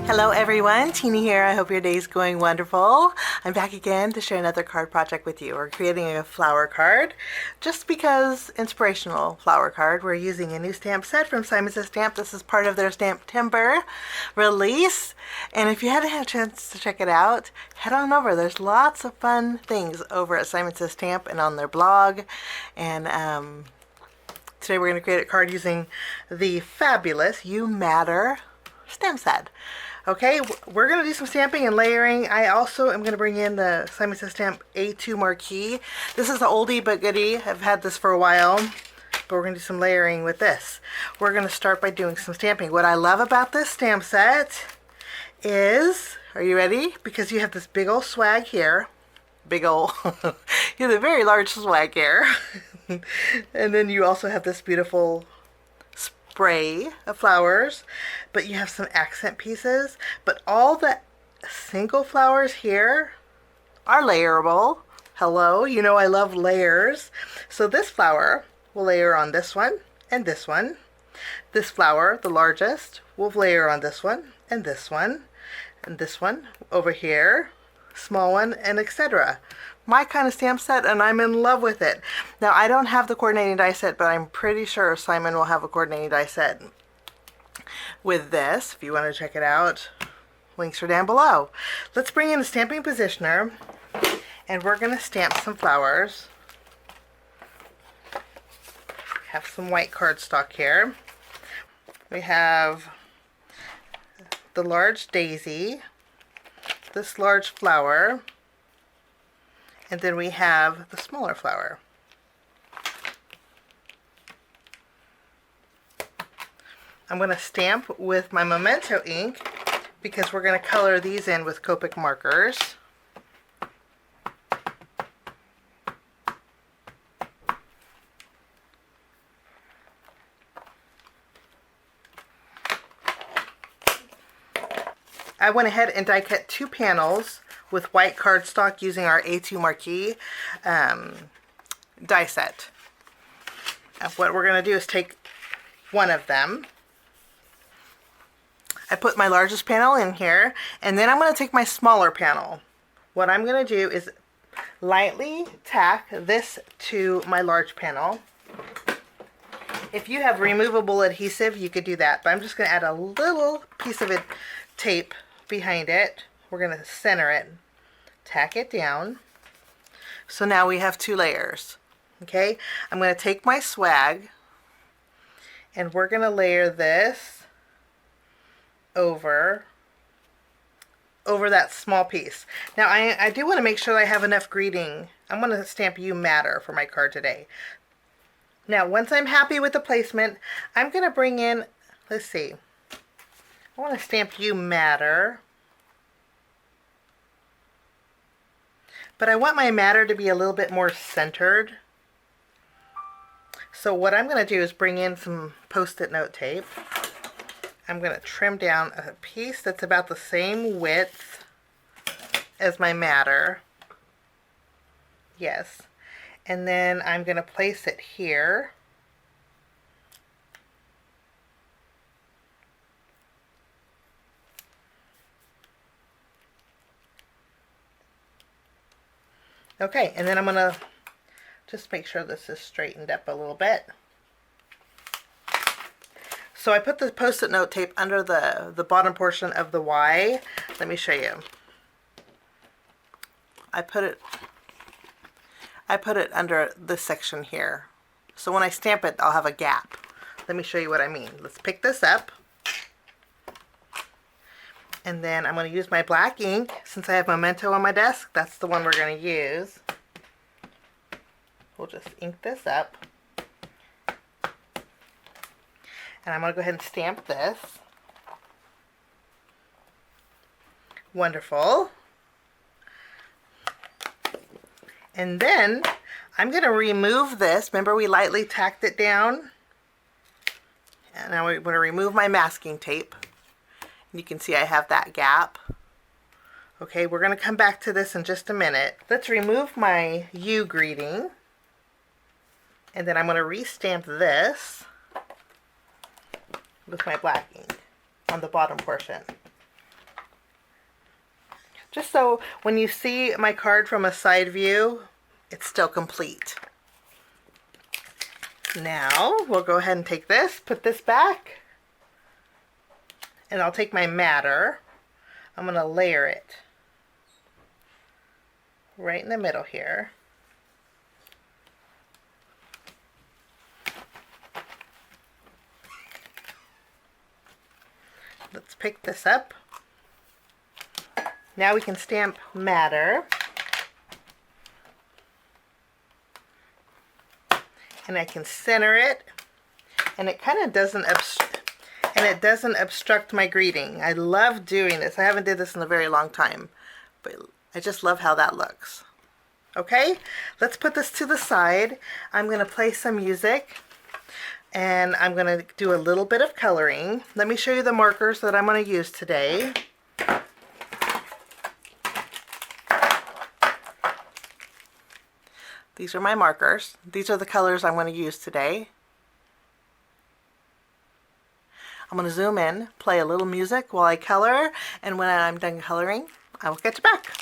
Hello everyone, Teeny here. I hope your day is going wonderful. I'm back again to share another card project with you. We're creating a flower card, just because inspirational flower card. We're using a new stamp set from Simon Says Stamp. This is part of their STAMPtember Release. And if you haven't had a chance to check it out, head on over. There's lots of fun things over at Simon Says Stamp and on their blog. And today we're going to create a card using the fabulous You Matter stamp set. Okay, we're going to do some stamping and layering. I also am going to bring in the Simon Says Stamp A2 Marquee. This is an oldie but goodie. I've had this for a while, but we're going to do some layering with this. We're going to start by doing some stamping. What I love about this stamp set is, are you ready? Because you have this big old swag here. Big old, you have a very large swag here. And then you also have this beautiful spray of flowers, but you have some accent pieces, but all the single flowers here are layerable. Hello, you know I love layers. So this flower will layer on this one and this one. This flower, the largest, will layer on this one and this one and this one over here, small one, and etc. My kind of stamp set, and I'm in love with it. Now, I don't have the coordinating die set, but I'm pretty sure Simon will have a coordinating die set with this. If you want to check it out, links are down below. Let's bring in a stamping positioner, and we're going to stamp some flowers. Have some white cardstock here. We have the large daisy, this large flower, and then we have the smaller flower. I'm going to stamp with my Memento ink because we're going to color these in with Copic markers. I went ahead and die cut 2 panels with white cardstock using our A2 Marquee die set. And what we're going to do is take one of them. I put my largest panel in here, and then I'm going to take my smaller panel. What I'm going to do is lightly tack this to my large panel. If you have removable adhesive, you could do that, but I'm just going to add a little piece of it, tape behind it. We're going to center it, tack it down. So now we have 2 layers. Okay, I'm going to take my swag, and we're going to layer this over that small piece. Now I do want to make sure that I have enough greeting. I'm going to stamp You Matter for my card today. Now once I'm happy with the placement, I'm going to bring in, let's see, I want to stamp You Matter, but I want my matter to be a little bit more centered. So what I'm going to do is bring in some Post-it note tape. I'm going to trim down a piece that's about the same width as my matter. Yes. And then I'm going to place it here. Okay, and then I'm going to just make sure this is straightened up a little bit. So I put the Post-it note tape under the bottom portion of the Y. Let me show you. I put it under this section here. So when I stamp it, I'll have a gap. Let me show you what I mean. Let's pick this up. And then I'm going to use my black ink. Since I have Memento on my desk, that's the one we're going to use. We'll just ink this up. And I'm going to go ahead and stamp this. Wonderful. And then I'm going to remove this. Remember we lightly tacked it down? And now I'm going to remove my masking tape. You can see I have that gap. Okay, we're going to come back to this in just a minute. Let's remove my U greeting. And then I'm going to re-stamp this with my black ink on the bottom portion. just so when you see my card from a side view, it's still complete. Now we'll go ahead and take this, put this back, and I'll take my matter. I'm going to layer it right in the middle here. Let's pick this up. Now we can stamp matter. And I can center it, and it kind of doesn't obstruct my greeting. I love doing this. I haven't did this in a very long time, but I just love how that looks. Okay, let's put this to the side. I'm going to play some music, and I'm going to do a little bit of coloring. Let me show you the markers that I'm going to use today. These are my markers. These are the colors I'm going to use today. I'm going to zoom in, play a little music while I color, and when I'm done coloring, I will get you back.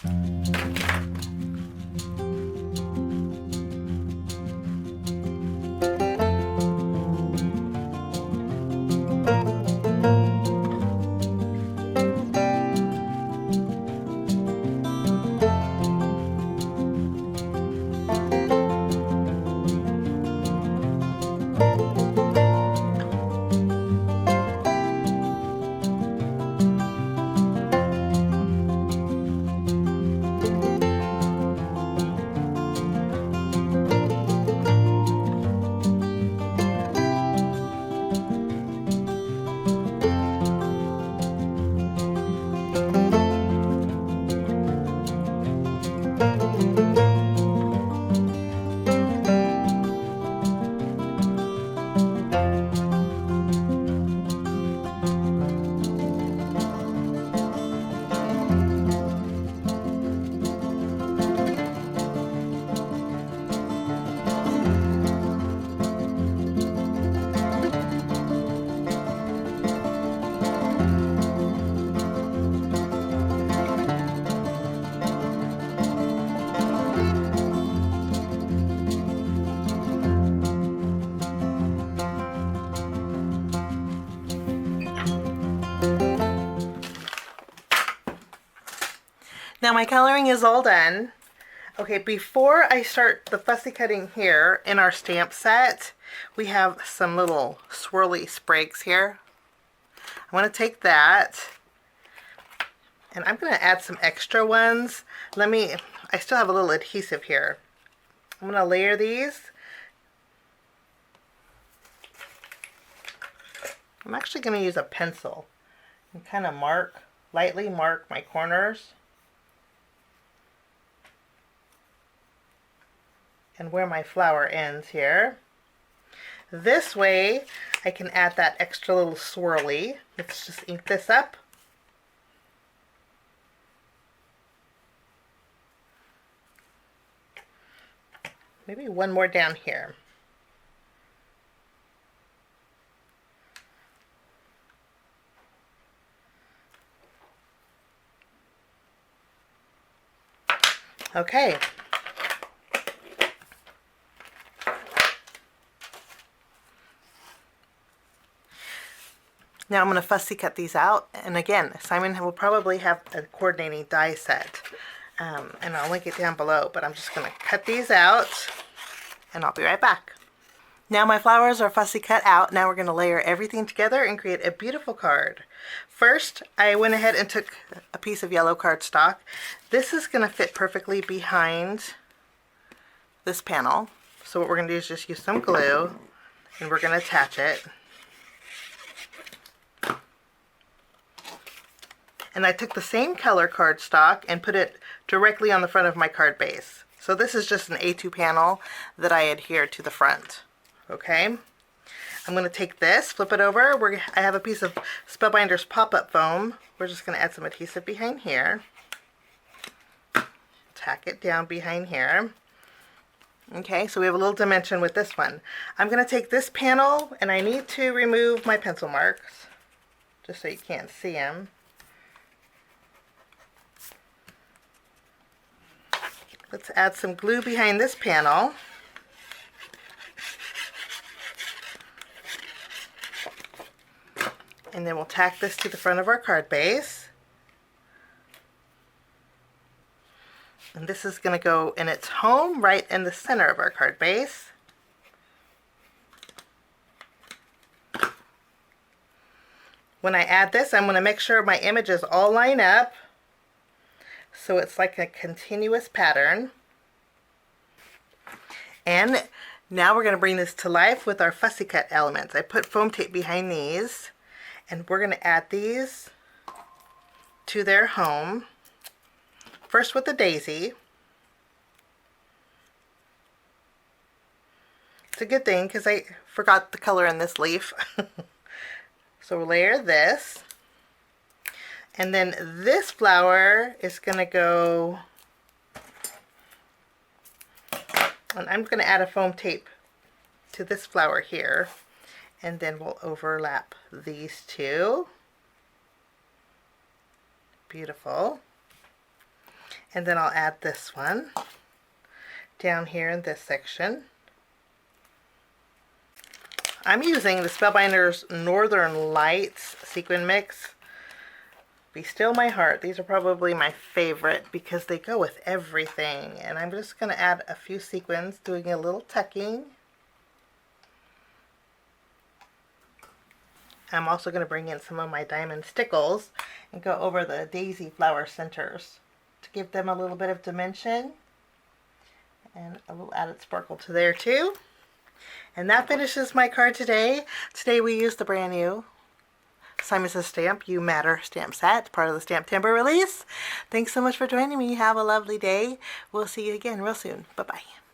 Now my coloring is all done. Okay, before I start the fussy cutting here in our stamp set, we have some little swirly sprigs here. I want to take that, and I'm going to add some extra ones. I still have a little adhesive here. I'm going to layer these. I'm actually going to use a pencil and kind of lightly mark my corners and where my flower ends here. This way I can add that extra little swirly. Let's just ink this up. Maybe one more down here. Okay. Now I'm going to fussy cut these out, and again, Simon will probably have a coordinating die set, and I'll link it down below, but I'm just going to cut these out, and I'll be right back. Now my flowers are fussy cut out. Now we're going to layer everything together and create a beautiful card. First, I went ahead and took a piece of yellow cardstock. This is going to fit perfectly behind this panel. So what we're going to do is just use some glue, and we're going to attach it. And I took the same color cardstock and put it directly on the front of my card base. So this is just an A2 panel that I adhere to the front. Okay, I'm going to take this, flip it over. I have a piece of Spellbinder's pop-up foam. We're just going to add some adhesive behind here. Tack it down behind here. Okay, so we have a little dimension with this one. I'm going to take this panel, and I need to remove my pencil marks, just so you can't see them. Let's add some glue behind this panel. And then we'll tack this to the front of our card base. And this is going to go in its home right in the center of our card base. When I add this, I'm going to make sure my images all line up so it's like a continuous pattern. And now we're going to bring this to life with our fussy cut elements. I put foam tape behind these, and we're going to add these to their home. First with the daisy. It's a good thing because I forgot the color in this leaf. So we'll layer this. And then this flower is going to go, and I'm going to add a foam tape to this flower here. And then we'll overlap these two. Beautiful. And then I'll add this one down here in this section. I'm using the Spellbinders Northern Lights sequin mix. Be Still My Heart. These are probably my favorite because they go with everything. And I'm just going to add a few sequins, doing a little tucking. I'm also going to bring in some of my diamond Stickles and go over the daisy flower centers to give them a little bit of dimension and a little added sparkle to there too. And that finishes my card today. Today we used the brand new Simon Says Stamp You Matter stamp set, part of the STAMPtember release. Thanks so much for joining me. Have a lovely day. We'll see you again real soon. Bye-bye.